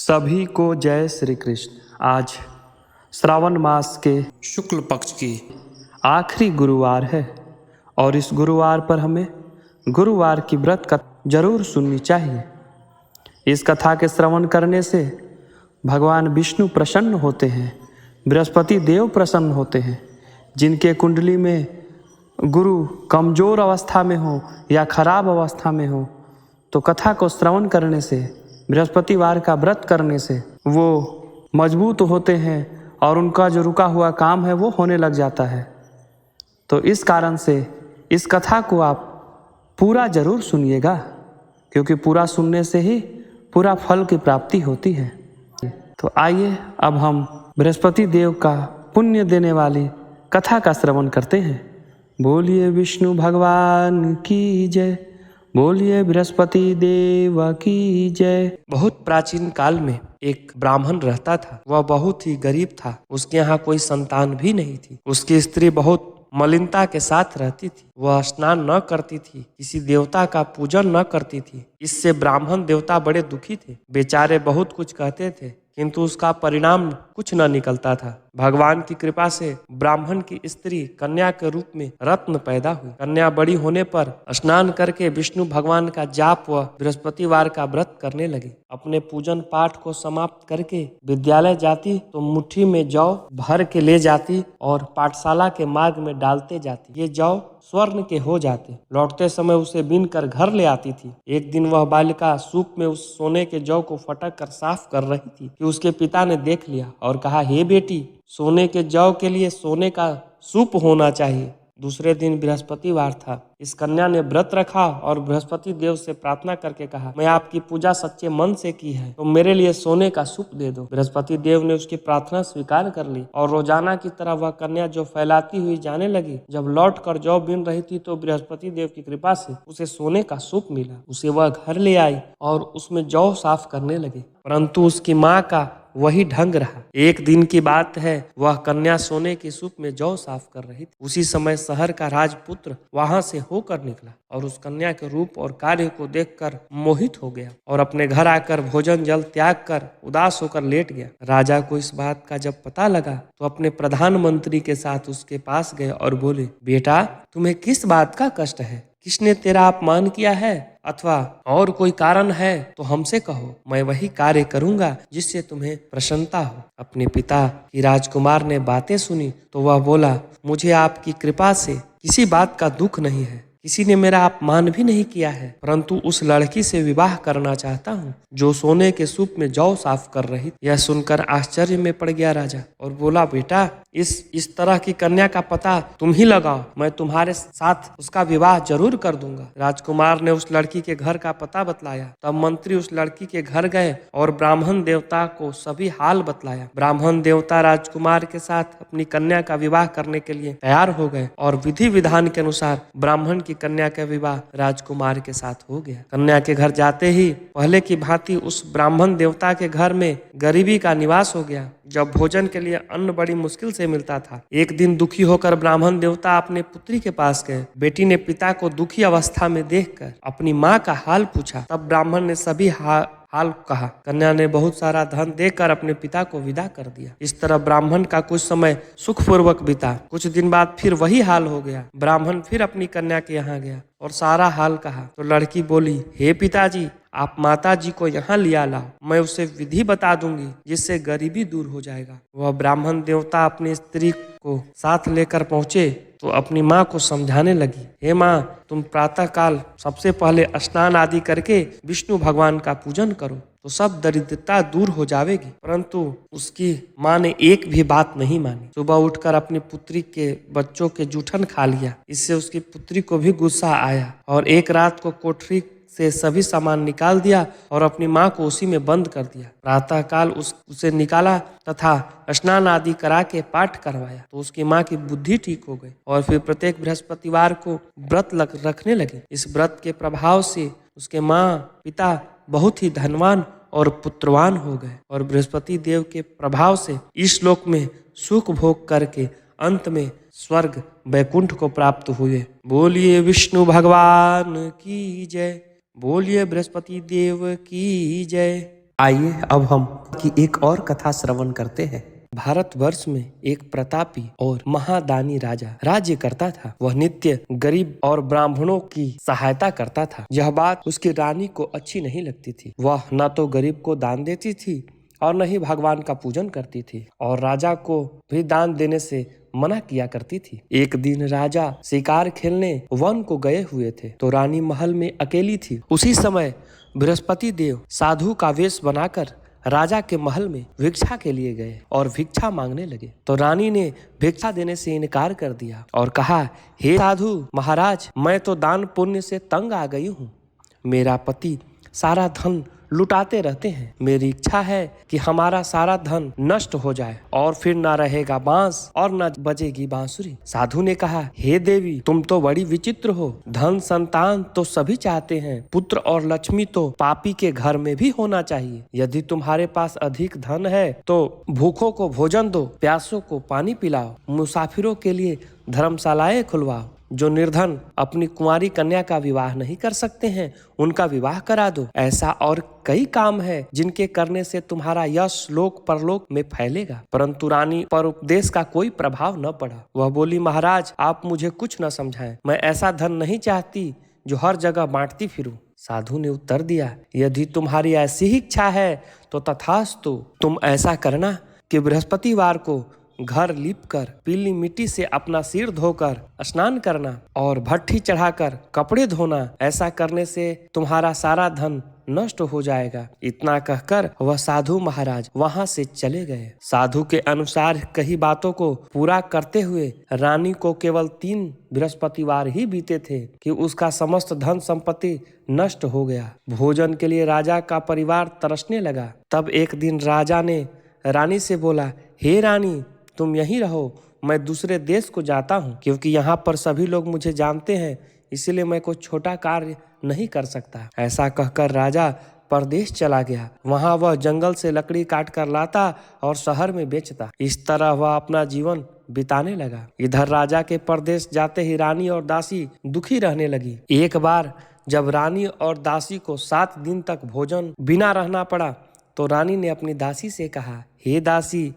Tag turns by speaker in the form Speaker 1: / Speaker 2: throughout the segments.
Speaker 1: सभी को जय श्री कृष्ण। आज श्रावण मास के
Speaker 2: शुक्ल पक्ष की
Speaker 1: आखिरी गुरुवार है और इस गुरुवार पर हमें गुरुवार की व्रत कथा जरूर सुननी चाहिए। इस कथा के श्रवण करने से भगवान विष्णु प्रसन्न होते हैं, बृहस्पति देव प्रसन्न होते हैं। जिनके कुंडली में गुरु कमजोर अवस्था में हो या खराब अवस्था में हो तो कथा को श्रवण करने से, बृहस्पतिवार का व्रत करने से वो मजबूत होते हैं और उनका जो रुका हुआ काम है वो होने लग जाता है। तो इस कारण से इस कथा को आप पूरा जरूर सुनिएगा, क्योंकि पूरा सुनने से ही पूरा फल की प्राप्ति होती है। तो आइए अब हम बृहस्पति देव का पुण्य देने वाली कथा का श्रवण करते हैं। बोलिए विष्णु भगवान की जय, बोलिए बृहस्पति देव की जय। बहुत प्राचीन काल में एक ब्राह्मण रहता था। वह बहुत ही गरीब था। उसके यहाँ कोई संतान भी नहीं थी। उसकी स्त्री बहुत मलिनता के साथ रहती थी। वह स्नान न करती थी, किसी देवता का पूजन न करती थी। इससे ब्राह्मण देवता बड़े दुखी थे। बेचारे बहुत कुछ कहते थे किंतु उसका परिणाम कुछ न निकलता था। भगवान की कृपा से ब्राह्मण की स्त्री कन्या के रूप में रत्न पैदा हुई। कन्या बड़ी होने पर स्नान करके विष्णु भगवान का जाप व बृहस्पतिवार का व्रत करने लगी। अपने पूजन पाठ को समाप्त करके विद्यालय जाती तो मुट्ठी में जौ भर के ले जाती और पाठशाला के मार्ग में डालते जाती। ये जौ स्वर्ण के हो जाते। लौटते समय उसे बीन कर घर ले आती थी। एक दिन वह बालिका सूप में उस सोने के जौ को फटक कर साफ कर रही थी कि उसके पिता ने देख लिया और कहा, हे बेटी, सोने के जौ के लिए सोने का सूप होना चाहिए। दूसरे दिन बृहस्पतिवार था। इस कन्या ने व्रत रखा और बृहस्पति देव से प्रार्थना करके कहा, मैं आपकी पूजा सच्चे मन से की है तो मेरे लिए सोने का सूप दे दो। बृहस्पति देव ने उसकी प्रार्थना स्वीकार कर ली और रोजाना की तरह वह कन्या जौ फैलाती हुई जाने लगी। जब लौट कर जौ बीन रही थी तो बृहस्पति देव की कृपा से उसे सोने का सूप मिला। उसे वह घर ले आई और उसमें जौ साफ करने लगी, परंतु उसकी माँ का वही ढंग रहा। एक दिन की बात है, वह कन्या सोने के सूप में जौ साफ कर रही थी। उसी समय शहर का राजपुत्र वहां से होकर निकला और उस कन्या के रूप और कार्य को देखकर मोहित हो गया और अपने घर आकर भोजन जल त्याग कर उदास होकर लेट गया। राजा को इस बात का जब पता लगा तो अपने प्रधानमंत्री के साथ उसके पास गए और बोले, बेटा, तुम्हें किस बात का कष्ट है? किसने तेरा अपमान किया है अथवा और कोई कारण है तो हमसे कहो, मैं वही कार्य करूंगा जिससे तुम्हें प्रसन्नता हो। अपने पिता की राजकुमार ने बातें सुनी तो वह बोला, मुझे आपकी कृपा से किसी बात का दुख नहीं है। किसी ने मेरा अपमान भी नहीं किया है, परंतु उस लड़की से विवाह करना चाहता हूँ जो सोने के सूप में जौ साफ कर रही। यह सुनकर आश्चर्य में पड़ गया राजा और बोला, बेटा, इस तरह की कन्या का पता तुम ही लगाओ, मैं तुम्हारे साथ उसका विवाह जरूर कर दूंगा। राजकुमार ने उस लड़की के घर का पता बतलाया। तब मंत्री उस लड़की के घर गए और ब्राह्मण देवता को सभी हाल बतलाया। ब्राह्मण देवता राजकुमार के साथ अपनी कन्या का विवाह करने के लिए तैयार हो गए और विधि विधान के अनुसार ब्राह्मण की कन्या का विवाह राजकुमार के साथ हो गया। कन्या के घर जाते ही पहले की भांति उस ब्राह्मण देवता के घर में गरीबी का निवास हो गया। जब भोजन के लिए अन्न बड़ी मुश्किल से मिलता था। एक दिन दुखी होकर ब्राह्मण देवता अपने पुत्री के पास गए। बेटी ने पिता को दुखी अवस्था में देखकर अपनी माँ का हाल पूछा। तब ब्राह्मण ने सभी हाल कहा। कन्या ने बहुत सारा धन देकर अपने पिता को विदा कर दिया। इस तरह ब्राह्मण का कुछ समय सुखपूर्वक बीता। कुछ दिन बाद फिर वही हाल हो गया। ब्राह्मण फिर अपनी कन्या के यहाँ गया और सारा हाल कहा तो लड़की बोली, हे पिताजी, आप माता जी को यहाँ लिया लाओ, मैं उसे विधि बता दूंगी जिससे गरीबी दूर हो जाएगा। वह ब्राह्मण देवता अपनी स्त्री को साथ लेकर पहुंचे तो अपनी माँ को समझाने लगी, हे माँ, तुम प्रातः काल सबसे पहले स्नान आदि करके विष्णु भगवान का पूजन करो तो सब दरिद्रता दूर हो जाएगी। परंतु उसकी माँ ने एक भी बात नहीं मानी। सुबह उठकर अपनी पुत्री के बच्चों के जूठन खा लिया। इससे उसकी पुत्री को भी गुस्सा आया और एक रात को कोठरी से सभी सामान निकाल दिया और अपनी माँ को उसी में बंद कर दिया। प्रातः काल उसे निकाला तथा स्नान आदि करा के पाठ करवाया तो उसकी माँ की बुद्धि ठीक हो गई और फिर प्रत्येक बृहस्पतिवार को व्रत रखने लगे। इस व्रत के प्रभाव से उसके माँ पिता बहुत ही धनवान और पुत्रवान हो गए और बृहस्पति देव के प्रभाव से इस लोक में सुख भोग करके अंत में स्वर्ग वैकुंठ को प्राप्त हुए। बोलिए विष्णु भगवान की जय, बोलिए बृहस्पति देव की जय। आइए अब हम की एक और कथा श्रवण करते हैं। भारतवर्ष में एक प्रतापी और महादानी राजा राज्य करता था। वह नित्य गरीब और ब्राह्मणों की सहायता करता था। यह बात उसकी रानी को अच्छी नहीं लगती थी। वह न तो गरीब को दान देती थी और न ही भगवान का पूजन करती थी, और राजा को भी दान देने से मना किया करती थी। एक दिन राजा शिकार खेलने वन को गए हुए थे, तो रानी महल में अकेली थी। उसी समय बृहस्पति देव साधु का वेश बनाकर राजा के महल में भिक्षा के लिए गए और भिक्षा मांगने लगे। तो रानी ने भिक्षा देने से इनकार कर दिया और कहा, हे साधु महाराज, मैं तो दान पुण्य से तंग आ गई हूँ। मेरा पति सारा धन लुटाते रहते हैं। मेरी इच्छा है कि हमारा सारा धन नष्ट हो जाए और फिर न रहेगा बांस और न बजेगी बांसुरी। साधु ने कहा, हे देवी, तुम तो बड़ी विचित्र हो। धन संतान तो सभी चाहते हैं, पुत्र और लक्ष्मी तो पापी के घर में भी होना चाहिए। यदि तुम्हारे पास अधिक धन है तो भूखों को भोजन दो, प्यासों को पानी पिलाओ, मुसाफिरों के लिए धर्मशालाएं खुलवाओ। जो निर्धन अपनी कुंवारी कन्या का विवाह नहीं कर सकते हैं, उनका विवाह करा दो। ऐसा और कई काम है जिनके करने से तुम्हारा यश लोक परलोक में फैलेगा। परंतु रानी पर उपदेश का कोई प्रभाव न पड़ा। वह बोली, महाराज, आप मुझे कुछ न समझाएं। मैं ऐसा धन नहीं चाहती जो हर जगह बांटती फिरूं। साधु ने उत्तर दिया, यदि तुम्हारी ऐसी ही इच्छा है तो तथास्तु। तुम ऐसा करना कि बृहस्पतिवार को घर लीपकर पीली मिट्टी से अपना सिर धोकर स्नान करना और भट्ठी चढ़ाकर कपड़े धोना। ऐसा करने से तुम्हारा सारा धन नष्ट हो जाएगा। इतना कहकर वह साधु महाराज वहां से चले गए। साधु के अनुसार कई बातों को पूरा करते हुए रानी को केवल 3 बृहस्पतिवार ही बीते थे कि उसका समस्त धन संपत्ति नष्ट हो गया। भोजन के लिए राजा का परिवार तरसने लगा। तब एक दिन राजा ने रानी से बोला, हे रानी, तुम यहीं रहो, मैं दूसरे देश को जाता हूँ, क्योंकि यहाँ पर सभी लोग मुझे जानते हैं, इसलिए मैं कोई छोटा कार्य नहीं कर सकता। ऐसा कहकर राजा परदेश चला गया। वहाँ वह जंगल से लकड़ी काट कर लाता और शहर में बेचता। इस तरह वह अपना जीवन बिताने लगा। इधर राजा के परदेश जाते ही रानी और दासी दुखी रहने लगी। एक बार जब रानी और दासी को 7 दिन तक भोजन बिना रहना पड़ा, तो रानी ने अपनी दासी से कहा, हे दासी,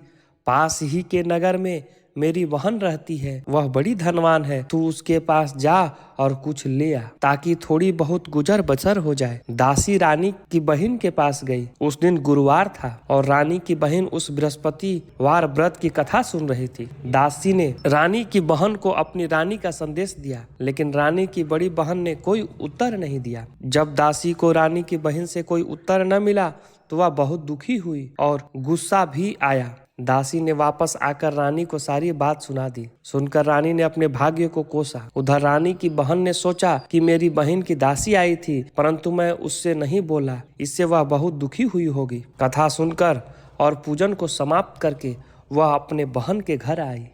Speaker 1: पास ही के नगर में मेरी बहन रहती है, वह बड़ी धनवान है। तू उसके पास जा और कुछ ले आ, ताकि थोड़ी बहुत गुजर बसर हो जाए। दासी रानी की बहन के पास गई। उस दिन गुरुवार था और रानी की बहन उस बृहस्पतिवार व्रत की कथा सुन रही थी। दासी ने रानी की बहन को अपनी रानी का संदेश दिया, लेकिन रानी की बड़ी बहन ने कोई उत्तर नहीं दिया। जब दासी को रानी की बहन से कोई उत्तर न मिला तो वह बहुत दुखी हुई और गुस्सा भी आया। दासी ने वापस आकर रानी को सारी बात सुना दी। सुनकर रानी ने अपने भाग्य को कोसा। उधर रानी की बहन ने सोचा कि मेरी बहन की दासी आई थी, परंतु मैं उससे नहीं बोला, इससे वह बहुत दुखी हुई होगी। कथा सुनकर और पूजन को समाप्त करके वह अपने बहन के घर आई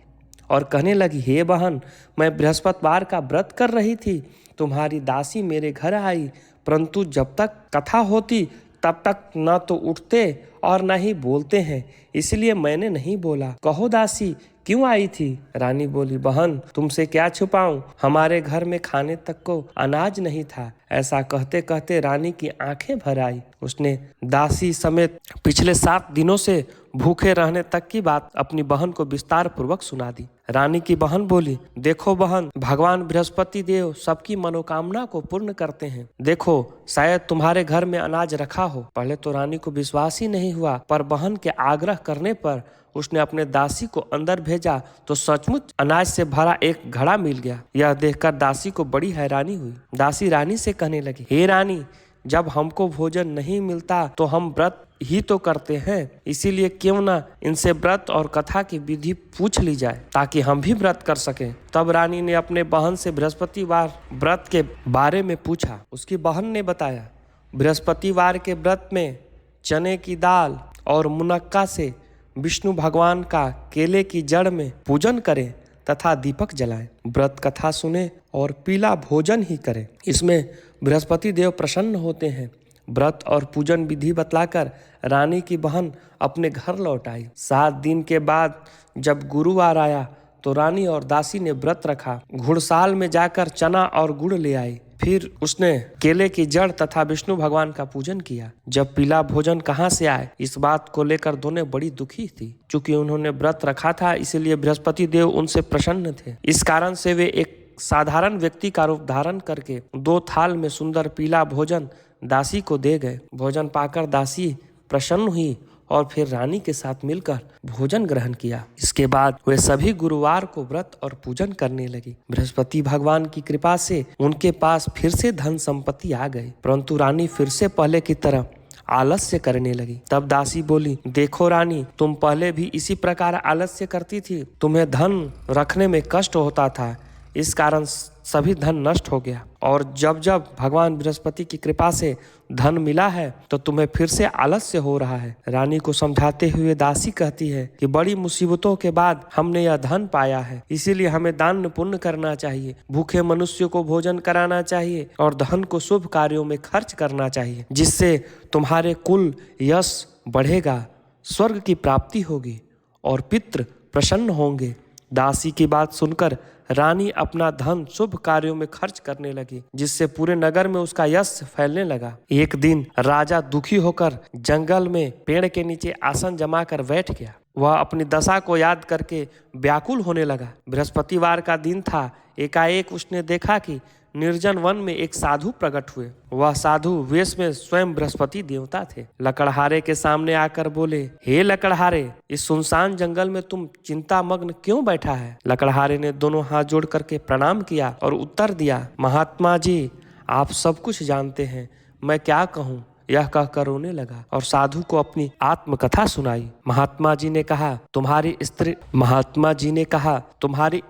Speaker 1: और कहने लगी, हे बहन, मैं बृहस्पतिवार का व्रत कर रही थी, तुम्हारी दासी मेरे घर आई, परंतु जब तक कथा होती तब तक न तो उठते और न ही बोलते हैं, इसलिए मैंने नहीं बोला। कहो दासी, क्यों आई थी? रानी बोली, बहन, तुमसे क्या छुपाऊं, हमारे घर में खाने तक को अनाज नहीं था। ऐसा कहते कहते रानी की आंखें भर आई। उसने दासी समेत पिछले 7 दिनों से भूखे रहने तक की बात अपनी बहन को विस्तार पूर्वक सुना दी। रानी की बहन बोली, देखो बहन, भगवान बृहस्पति देव सबकी मनोकामना को पूर्ण करते हैं। देखो, शायद तुम्हारे घर में अनाज रखा हो। पहले तो रानी को विश्वास ही नहीं हुआ, पर बहन के आग्रह करने पर उसने अपने दासी को अंदर भेजा तो सचमुच अनाज से भरा एक घड़ा मिल गया। यह देखकर दासी को बड़ी हैरानी हुई। दासी रानी से कहने लगी, हे रानी, जब हमको भोजन नहीं मिलता तो हम व्रत ही तो करते हैं, इसीलिए क्यों ना इनसे व्रत और कथा की विधि पूछ ली जाए, ताकि हम भी व्रत कर सकें। तब रानी ने अपने बहन से बृहस्पतिवार व्रत के बारे में पूछा। उसकी बहन ने बताया, बृहस्पतिवार के व्रत में चने की दाल और मुनक्का से विष्णु भगवान का केले की जड़ में पूजन करें तथा दीपक जलाएं, व्रत कथा सुने और पीला भोजन ही करें। इसमें बृहस्पति देव प्रसन्न होते हैं। व्रत और पूजन विधि बतलाकर रानी की बहन अपने घर लौट आई। 7 दिन के बाद जब गुरुवार आया तो रानी और दासी ने व्रत रखा। घुड़साल में जाकर चना और गुड़ ले आई फिर उसने केले की जड़ तथा विष्णु भगवान का पूजन किया। जब पीला भोजन कहाँ से आए, इस बात को लेकर दोनों बड़ी दुखी थी। चूंकि उन्होंने व्रत रखा था, इसलिए बृहस्पति देव उनसे प्रसन्न थे। इस कारण से वे एक साधारण व्यक्ति का रूप धारण करके 2 थाल में सुंदर पीला भोजन दासी को दे गए। भोजन पाकर दासी प्रसन्न हुई और फिर रानी के साथ मिलकर भोजन ग्रहण किया। इसके बाद वे सभी गुरुवार को व्रत और पूजन करने लगी। बृहस्पति भगवान की कृपा से उनके पास फिर से धन संपत्ति आ गई, परंतु रानी फिर से पहले की तरह आलस्य करने लगी। तब दासी बोली, देखो रानी, तुम पहले भी इसी प्रकार आलस्य करती थी। तुम्हें धन रखने में कष्ट होता था, इस कारण सभी धन नष्ट हो गया, और जब जब भगवान बृहस्पति की कृपा से धन मिला है तो तुम्हें फिर से आलस्य हो रहा है। रानी को समझाते हुए दासी कहती है कि बड़ी मुसीबतों के बाद हमने यह धन पाया है, इसीलिए हमें दान पुण्य करना चाहिए, भूखे मनुष्य को भोजन कराना चाहिए और धन को शुभ कार्यों में खर्च करना चाहिए, जिससे तुम्हारे कुल यश बढ़ेगा, स्वर्ग की प्राप्ति होगी और पितृ प्रसन्न होंगे। दासी की बात सुनकर रानी अपना धन शुभ कार्यों में खर्च करने लगी, जिससे पूरे नगर में उसका यश फैलने लगा। एक दिन राजा दुखी होकर जंगल में पेड़ के नीचे आसन जमाकर बैठ गया। वह अपनी दशा को याद करके व्याकुल होने लगा। बृहस्पतिवार का दिन था। एकाएक उसने देखा कि निर्जन वन में एक साधु प्रकट हुए। वह साधु वेश में स्वयं बृहस्पति देवता थे। लकड़हारे के सामने आकर बोले, हे लकड़हारे, इस सुनसान जंगल में तुम चिंता मग्न क्यों बैठा है? लकड़हारे ने दोनों हाथ जोड़ करके प्रणाम किया और उत्तर दिया, महात्मा जी, आप सब कुछ जानते हैं, मैं क्या कहूँ? यह कहकर रोने लगा और साधु को अपनी आत्मकथा सुनाई। महात्मा जी ने कहा, तुम्हारी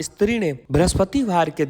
Speaker 1: स्त्री ने बृहस्पतिवार के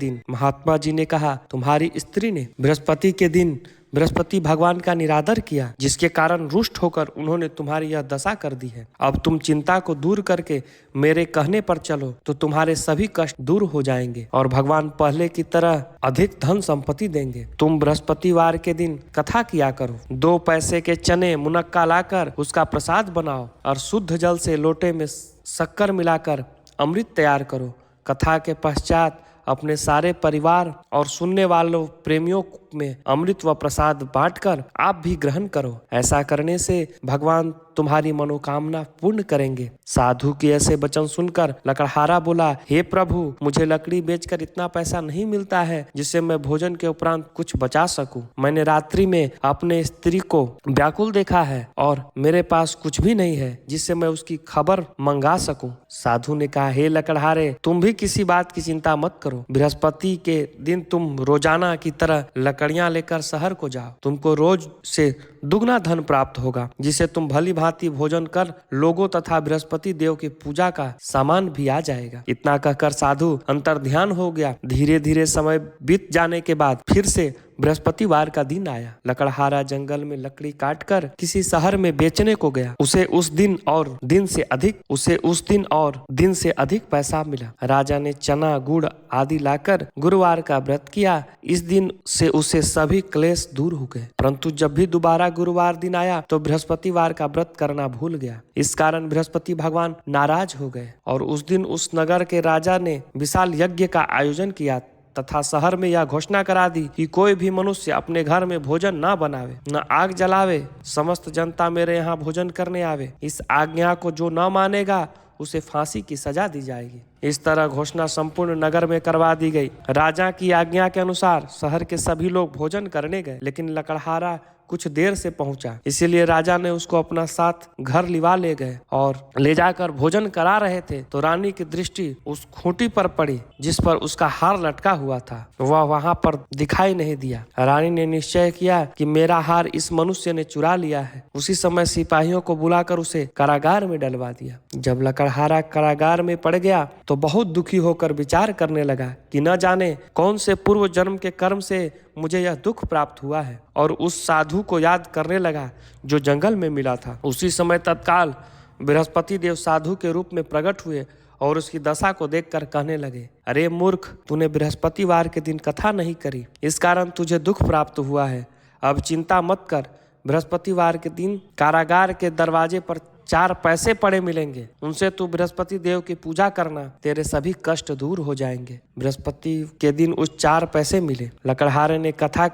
Speaker 1: दिन बृहस्पति भगवान का निरादर किया, जिसके कारण रुष्ट होकर उन्होंने तुम्हारी यह दशा कर दी है। अब तुम चिंता को दूर करके मेरे कहने पर चलो तो तुम्हारे सभी कष्ट दूर हो जाएंगे और भगवान पहले की तरह अधिक धन संपत्ति देंगे। तुम बृहस्पतिवार के दिन कथा किया करो, 2 पैसे के चने मुनक्का लाकर उसका प्रसाद बनाओ और शुद्ध जल से लोटे में शक्कर मिलाकर अमृत तैयार करो। कथा के पश्चात अपने सारे परिवार और सुनने वालों प्रेमियों में अमृत व प्रसाद बांटकर आप भी ग्रहण करो। ऐसा करने से भगवान तुम्हारी मनोकामना पूर्ण करेंगे। साधु के ऐसे वचन सुनकर लकड़हारा बोला, हे प्रभु, मुझे लकड़ी बेचकर इतना पैसा नहीं मिलता है जिससे मैं भोजन के उपरांत कुछ बचा सकूं। मैंने रात्रि में अपने स्त्री को व्याकुल देखा है और मेरे पास कुछ भी नहीं है जिससे मैं उसकी खबर मंगा सकूं। साधु ने कहा, हे लकड़हारे, तुम भी किसी बात की चिंता मत करो। बृहस्पति के दिन तुम रोजाना की तरह लकड़ियां लेकर शहर को जाओ। तुमको रोज से दुगना धन प्राप्त होगा, जिसे तुम भली भांति भोजन कर लोगों तथा बृहस्पति देव की पूजा का सामान भी आ जाएगा। इतना कहकर साधु अंतर्ध्यान हो गया। धीरे धीरे समय बीत जाने के बाद फिर से बृहस्पतिवार का दिन आया। लकड़हारा जंगल में लकड़ी काटकर किसी शहर में बेचने को गया। उसे उस दिन और दिन से अधिक पैसा मिला। राजा ने चना गुड़ आदि लाकर गुरुवार का व्रत किया। इस दिन से उसे सभी क्लेश दूर हो गए। परंतु जब भी दोबारा गुरुवार दिन आया तो बृहस्पतिवार का व्रत करना भूल गया। इस कारण बृहस्पति भगवान नाराज हो गए और उस दिन उस नगर के राजा ने विशाल यज्ञ का आयोजन किया तथा शहर में यह घोषणा करा दी कि कोई भी मनुष्य अपने घर में भोजन न बनावे, न आग जलावे, समस्त जनता मेरे यहाँ भोजन करने आवे। इस आज्ञा को जो न मानेगा उसे फांसी की सजा दी जाएगी। इस तरह घोषणा संपूर्ण नगर में करवा दी गई। राजा की आज्ञा के अनुसार शहर के सभी लोग भोजन करने गए, लेकिन लकड़हारा कुछ देर से पहुंचा, इसीलिए राजा ने उसको अपना साथ घर लिवा ले गए और ले जाकर भोजन करा रहे थे तो रानी की दृष्टि उस खूंटी पर पड़ी जिस पर उसका हार लटका हुआ था। वह वहां पर दिखाई नहीं दिया। रानी ने निश्चय किया कि मेरा हार इस मनुष्य ने चुरा लिया है। उसी समय सिपाहियों को बुलाकर उसे कारागार में डलवा दिया। जब लकड़हारा कारागार में पड़ गया तो बहुत दुखी होकर विचार करने लगा कि न जाने कौन से पूर्व जन्म के कर्म से मुझे यह दुख प्राप्त हुआ है, और उस साधु को याद करने लगा जो जंगल में मिला था। उसी समय तत्काल बृहस्पति देव साधु के रूप में प्रकट हुए और उसकी दशा को देखकर कहने लगे, अरे मूर्ख, तूने बृहस्पतिवार के दिन कथा नहीं करी, इस कारण तुझे दुख प्राप्त हुआ है। अब चिंता मत कर, बृहस्पतिवार के दिन कारागार के दरवाजे पर 4 पैसे पड़े मिलेंगे, उनसे तू बृहस्पति देव की पूजा करना, तेरे सभी कष्ट दूर हो जाएंगे। बृहस्पति के दिन उस 4 पैसे मिले। लकड़हारे ने कथा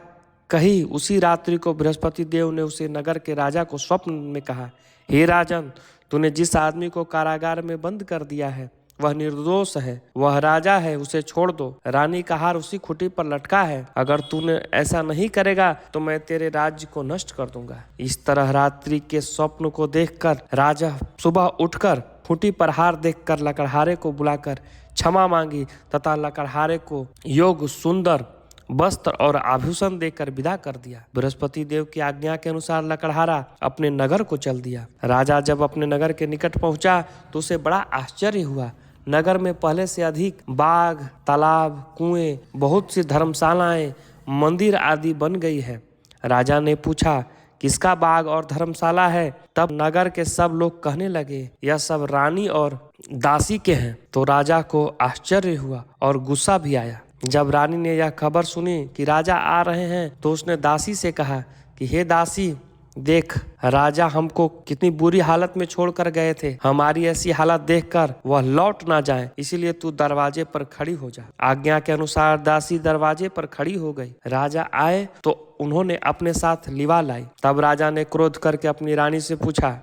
Speaker 1: कही। उसी रात्रि को बृहस्पति देव ने उसे नगर के राजा को स्वप्न में कहा, हे राजन, तूने जिस आदमी को कारागार में बंद कर दिया है वह निर्दोष है, वह राजा है, उसे छोड़ दो। रानी का हार उसी खूंटी पर लटका है, अगर तूने ऐसा नहीं करेगा तो मैं तेरे राज्य को नष्ट कर दूंगा। इस तरह रात्रि के स्वप्न को देखकर राजा सुबह उठकर खूंटी पर हार देखकर लकड़हारे को बुलाकर क्षमा मांगी तथा लकड़हारे को योग्य सुंदर वस्त्र और आभूषण देकर विदा कर दिया। बृहस्पति देव की आज्ञा के अनुसार लकड़हारा अपने नगर को चल दिया। राजा जब अपने नगर के निकट पहुंचा तो उसे बड़ा आश्चर्य हुआ। नगर में पहले से अधिक बाग, तालाब, कुएं, बहुत सी धर्मशालाएं, मंदिर आदि बन गई है। राजा ने पूछा, किसका बाग और धर्मशाला है? तब नगर के सब लोग कहने लगे, यह सब रानी और दासी के हैं। तो राजा को आश्चर्य हुआ और गुस्सा भी आया। जब रानी ने यह खबर सुनी कि राजा आ रहे हैं तो उसने दासी से कहा कि हे दासी, देख, राजा हमको कितनी बुरी हालत में छोड़कर गए थे। हमारी ऐसी हालत देखकर वह लौट ना जाए, इसीलिए तू दरवाजे पर खड़ी हो जा। आज्ञा के अनुसार दासी दरवाजे पर खड़ी हो गई। राजा आए तो उन्होंने अपने साथ लिवा लाई। तब राजा ने क्रोध करके अपनी रानी से पूछा,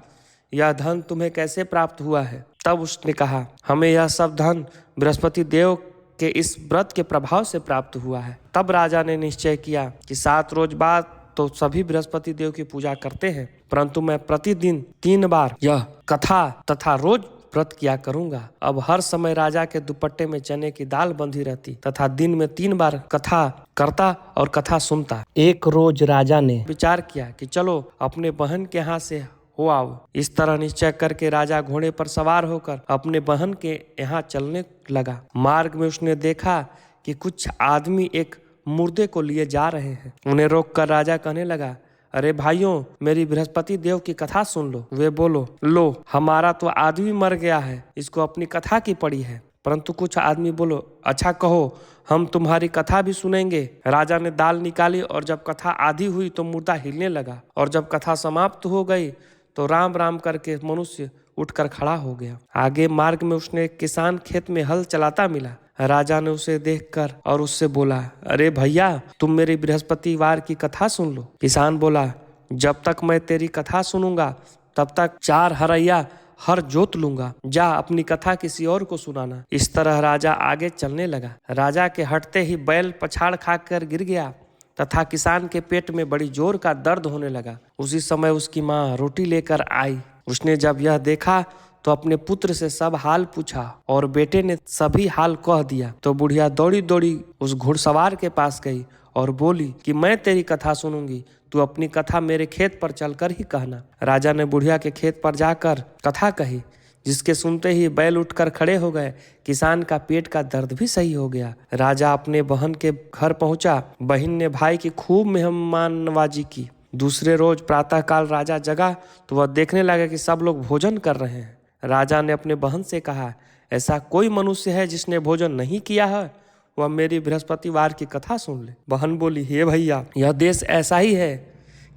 Speaker 1: यह धन तुम्हें कैसे प्राप्त हुआ है? तब उसने कहा, हमें यह सब धन बृहस्पति देव के इस व्रत के प्रभाव से प्राप्त हुआ है। तब राजा ने निश्चय किया कि 7 रोज बाद तो सभी बृहस्पति देव की पूजा करते हैं, परंतु मैं प्रतिदिन 3 बार यह कथा तथा रोज व्रत किया करूंगा। अब हर समय राजा के दुपट्टे में चने की दाल बंधी रहती तथा दिन में 3 बार कथा करता और कथा सुनता। एक रोज राजा ने विचार किया कि चलो अपने बहन के यहाँ से हो आओ। इस तरह निश्चय करके राजा घोड़े पर सवार होकर अपने बहन के यहाँ चलने लगा। मार्ग में उसने देखा कि कुछ आदमी एक मुर्दे को लिए जा रहे हैं। उन्हें रोककर राजा कहने लगा, अरे भाइयों, मेरी बृहस्पति देव की कथा सुन लो। वे बोलो, लो, हमारा तो आदमी मर गया है, इसको अपनी कथा की पड़ी है। परंतु कुछ आदमी बोलो, अच्छा कहो, हम तुम्हारी कथा भी सुनेंगे। राजा ने दाल निकाली और जब कथा आधी हुई तो मुर्दा हिलने लगा, और जब कथा समाप्त हो गई तो राम राम करके मनुष्य उठकर खड़ा हो गया। आगे मार्ग में उसने एक किसान खेत में हल चलाता मिला। राजा ने उसे देखकर और उससे बोला, अरे भैया, तुम मेरी बृहस्पतिवार की कथा सुन लो। किसान बोला, जब तक मैं तेरी कथा सुनूंगा तब तक 4 हरैया हर जोत लूंगा। जा अपनी कथा किसी और को सुनाना। इस तरह राजा आगे चलने लगा। राजा के हटते ही बैल पछाड़ खाकर गिर गया तथा किसान के पेट में बड़ी जोर का दर्द होने लगा। उसी समय उसकी माँ रोटी लेकर आई। उसने जब यह देखा तो अपने पुत्र से सब हाल पूछा और बेटे ने सभी हाल कह दिया। तो बुढ़िया दौड़ी दौड़ी उस घुड़सवार के पास गई और बोली कि मैं तेरी कथा सुनूंगी, तू अपनी कथा मेरे खेत पर चलकर ही कहना। राजा ने बुढ़िया के खेत पर जाकर कथा कही, जिसके सुनते ही बैल उठकर खड़े हो गए। किसान का पेट का दर्द भी सही हो गया। राजा अपने बहन के घर पहुंचा। बहन ने भाई की खूब मेहमान नवाजी की। दूसरे रोज प्रातःकाल राजा जगा तो वह देखने लगा कि सब लोग भोजन कर रहे हैं। राजा ने अपने बहन से कहा, ऐसा कोई मनुष्य है जिसने भोजन नहीं किया है? वह मेरी बृहस्पतिवार की कथा सुन ले। बहन बोली, हे भैया, यह देश ऐसा ही है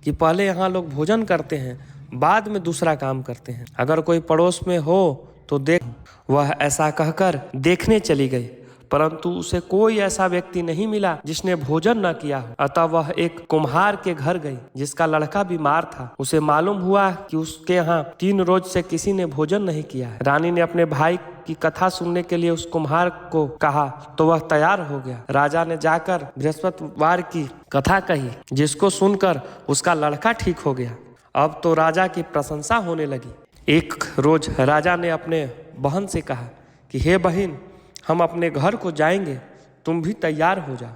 Speaker 1: कि पहले यहाँ लोग भोजन करते हैं, बाद में दूसरा काम करते हैं। अगर कोई पड़ोस में हो तो देख। वह ऐसा कहकर देखने चली गई, परंतु उसे कोई ऐसा व्यक्ति नहीं मिला जिसने भोजन न किया हो। अतः वह एक कुम्हार के घर गई जिसका लड़का बीमार था। उसे मालूम हुआ कि उसके यहाँ 3 रोज से किसी ने भोजन नहीं किया है। रानी ने अपने भाई की कथा सुनने के लिए उस कुम्हार को कहा तो वह तैयार हो गया। राजा ने जाकर बृहस्पतिवार की कथा कही, जिसको सुनकर उसका लड़का ठीक हो गया। अब तो राजा की प्रशंसा होने लगी। एक रोज राजा ने अपने बहन से कहा कि हे बहन, हम अपने घर को जाएंगे, तुम भी तैयार हो जा।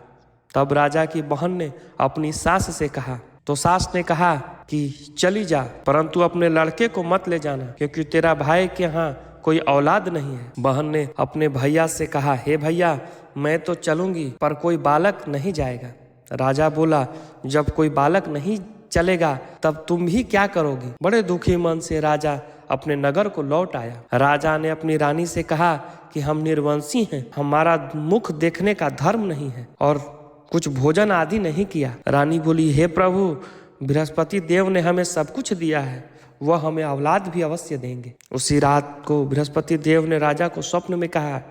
Speaker 1: तब राजा की बहन ने अपनी सास से कहा तो सास ने कहा कि चली जा, परंतु अपने लड़के को मत ले जाना, क्योंकि तेरा भाई के यहाँ कोई औलाद नहीं है। बहन ने अपने भैया से कहा, हे भैया, मैं तो चलूंगी पर कोई बालक नहीं जाएगा। राजा बोला, जब कोई बालक नहीं चलेगा तब तुम भी क्या करोगी? बड़े दुखी मन से राजा अपने नगर को लौट आया। राजा ने अपनी रानी से कहा कि हम निर्वंशी हैं, हमारा मुख देखने का धर्म नहीं है और कुछ भोजन आदि नहीं किया। रानी बोली, हे प्रभु, बृहस्पति देव ने हमें सब कुछ दिया है वह हमें औलाद भी अवश्य देंगे। उसी रात को बृहस्पति देव ने राजा को स्वप्न में कहा,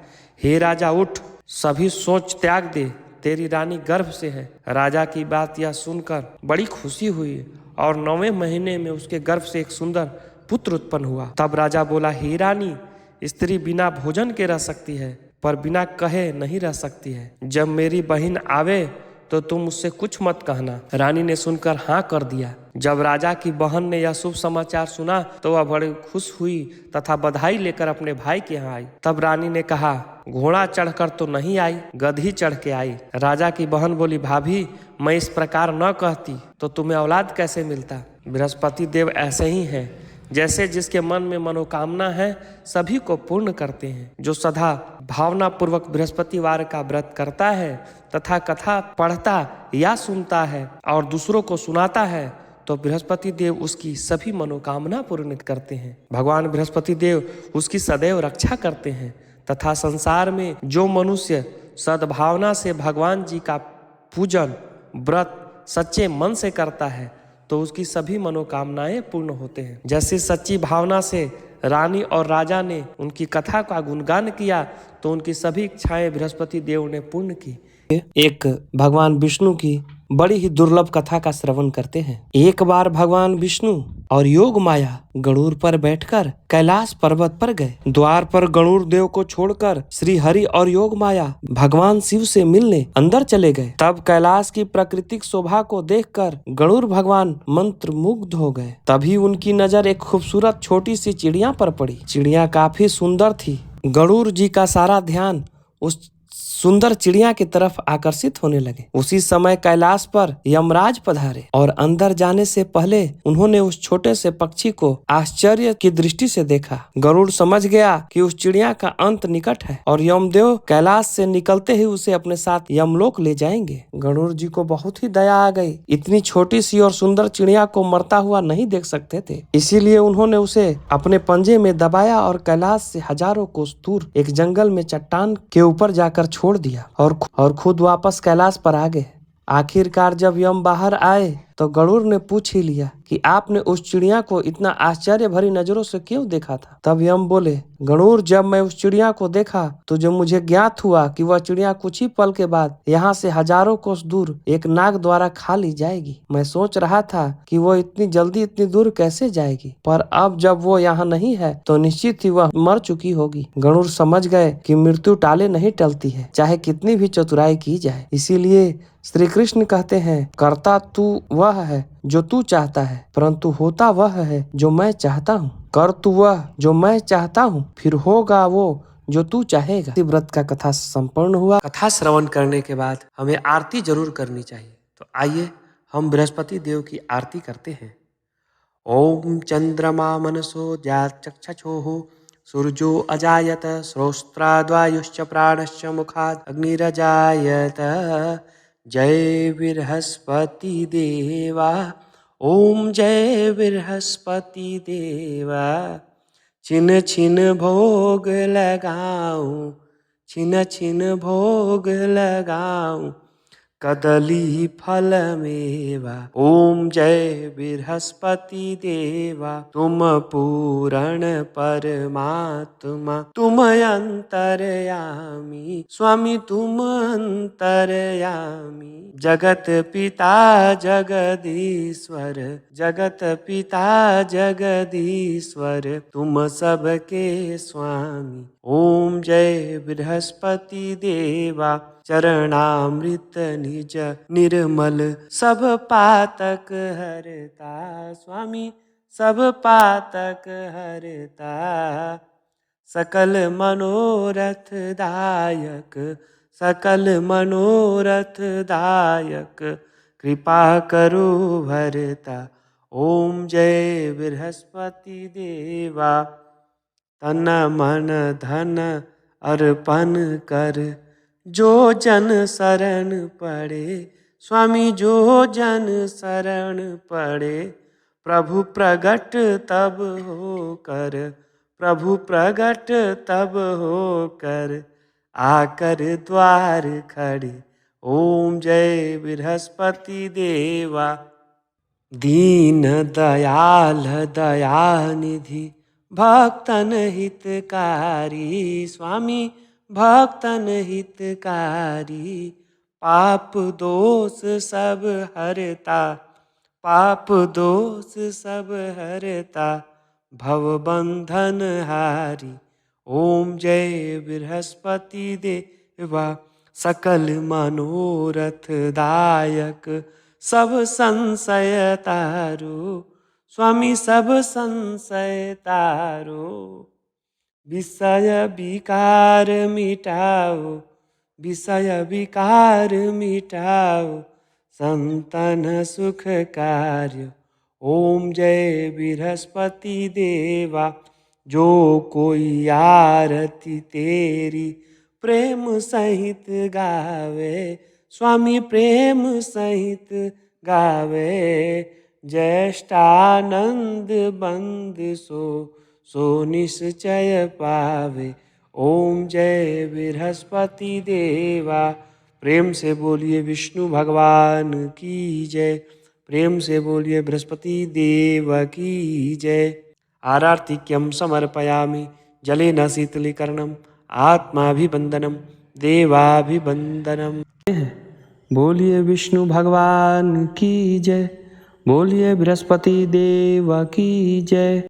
Speaker 1: हे राजा उठ, सभी सोच त्याग दे, तेरी रानी गर्भ से है। राजा की बात यह सुनकर बड़ी खुशी हुई और 9वें महीने में उसके गर्भ से एक सुंदर पुत्र उत्पन्न हुआ। तब राजा बोला, हे रानी, स्त्री बिना भोजन के रह सकती है पर बिना कहे नहीं रह सकती है। जब मेरी बहन आवे तो तुम उससे कुछ मत कहना। रानी ने सुनकर हाँ कर दिया। जब राजा की बहन ने यह शुभ समाचार सुना तो वह बड़ी खुश हुई तथा बधाई लेकर अपने भाई के यहाँ आई। तब रानी ने कहा, घोड़ा चढ़कर तो नहीं आई, गधी चढ़ के आई। राजा की बहन बोली, भाभी, मैं इस प्रकार न कहती तो तुम्हें औलाद कैसे मिलता। बृहस्पति देव ऐसे ही हैं, जैसे जिसके मन में मनोकामना है सभी को पूर्ण करते हैं। जो सदा भावना पूर्वक बृहस्पतिवार का व्रत करता है तथा कथा पढ़ता या सुनता है और दूसरों को सुनाता है तो बृहस्पति देव उसकी सभी मनोकामना पूर्ण करते हैं। भगवान बृहस्पति देव उसकी सदैव रक्षा करते हैं तथा संसार में जो मनुष्य सद्भावना से भगवान जी का पूजन व्रत सच्चे मन से करता है तो उसकी सभी मनोकामनाएं पूर्ण होते हैं। जैसे सच्ची भावना से रानी और राजा ने उनकी कथा का गुणगान किया तो उनकी सभी इच्छाएं बृहस्पति देव ने पूर्ण की। एक भगवान विष्णु की बड़ी ही दुर्लभ कथा का श्रवण करते हैं। एक बार भगवान विष्णु और योग माया गरुड़ पर बैठकर कैलाश पर्वत पर गए। द्वार पर गरुड़ देव को छोड़कर श्री हरि और योग माया भगवान शिव से मिलने अंदर चले गए। तब कैलाश की प्राकृतिक शोभा को देखकर गरुड़ भगवान मंत्र मुग्ध हो गए। तभी उनकी नजर एक खूबसूरत छोटी सी चिड़िया पर पड़ी। चिड़िया काफी सुंदर थी। गरुड़ जी का सारा ध्यान उस सुंदर चिड़िया की तरफ आकर्षित होने लगे। उसी समय कैलाश पर यमराज पधारे और अंदर जाने से पहले उन्होंने उस छोटे से पक्षी को आश्चर्य की दृष्टि से देखा। गरुड़ समझ गया कि उस चिड़िया का अंत निकट है और यमदेव कैलाश से निकलते ही उसे अपने साथ यमलोक ले जाएंगे। गरुड़ जी को बहुत ही दया आ गई। इतनी छोटी सी और सुंदर चिड़िया को मरता हुआ नहीं देख सकते थे, इसीलिए उन्होंने उसे अपने पंजे में दबाया और कैलाश से हजारों कोस दूर एक जंगल में चट्टान के ऊपर जाकर छोड़ दिया और खुद वापस कैलाश पर आ गए। आखिरकार जब यम बाहर आए तो गरुड़ ने पूछ ही लिया कि आपने उस चिड़िया को इतना आश्चर्य भरी नजरों से क्यों देखा था। तब यम बोले, गरुड़, जब मैं उस चिड़िया को देखा तो जब मुझे ज्ञात हुआ कि वह चिड़िया कुछ ही पल के बाद यहाँ से हजारों कोस दूर एक नाग द्वारा खा ली जाएगी। मैं सोच रहा था कि वो इतनी जल्दी इतनी दूर कैसे जाएगी, पर अब जब वो यहाँ नहीं है तो निश्चित ही वह मर चुकी होगी। गरुड़ समझ गए कि मृत्यु टाले नहीं टलती है, चाहे कितनी भी चतुराई की जाए। इसीलिए श्री कृष्ण कहते हैं, करता तू वह है जो तू चाहता है, परंतु होता वह है जो मैं चाहता हूँ। कर तू वह जो मैं चाहता हूँ, फिर होगा वो जो तू चाहेगा। व्रत का कथा संपन्न हुआ। कथा श्रवण करने के बाद हमें आरती जरूर करनी चाहिए। तो आइए हम बृहस्पति देव की आरती करते हैं। ओम चंद्रमा मनसो चक्षुः सूर्यो अजायत श्रोत्राद्वायुश्च प्राणश्च मुखात् अग्निरजायत। जय बृहस्पति देवा, ओम जय बृहस्पति देवा। छिन छिन भोग लगाऊं, छिन छिन भोग लगाऊं, कदली फल मेवा। ओम जय बृहस्पति देवा, तुम पूरण परमात्मा, तुम अंतर्यामी, स्वामी तुम अंतर्यामी। जगत पिता जगदीश्वर, जगत पिता जगदीश्वर, तुम सबके स्वामी। ओम जय बृहस्पति देवा, चरणामृत निज निर्मल, सब पातक हरता, स्वामी सब पातक हरता। सकल मनोरथ दायक, सकल मनोरथ दायक, कृपा करो भरता। ओम जय बृहस्पति देवा, तन मन धन अर्पण कर, जो जन शरण पड़े, स्वामी जो जन शरण पड़े, प्रभु प्रगट तब होकर, प्रभु प्रगट तब होकर, आकर द्वार खड़े। ओम जय बृहस्पति देवा। दीन दयाल दयानिधि भक्तन हितकारी स्वामी भक्तन हितकारी। पाप दोष सब हरता पाप दोष सब हरता भव बंधन हारी। ओम जय बृहस्पति देवा सकल मनोरथ दायक सब संशय तारो स्वामी सब संशय तारो। विषय विकार मिटाओ विषय विकार मिटाओ संतन सुख कार्य। ओम जय बृहस्पति देवा जो कोई आरती तेरी प्रेम सहित गावे स्वामी प्रेम सहित गावे। ज्येष्ठानंद बंद सो निश्चय पावे। ओम जय बृहस्पति देवा। प्रेम से बोलिए विष्णु भगवान की जय। प्रेम से बोलिए बृहस्पति देव की जय। आरार्तिक्यम समर्पयामि जलेन शीतलीकरणम आत्माभिवंदनम देवाभिवंदनम। बोलिए विष्णु भगवान की जय। बोलिए बृहस्पति देव की जय।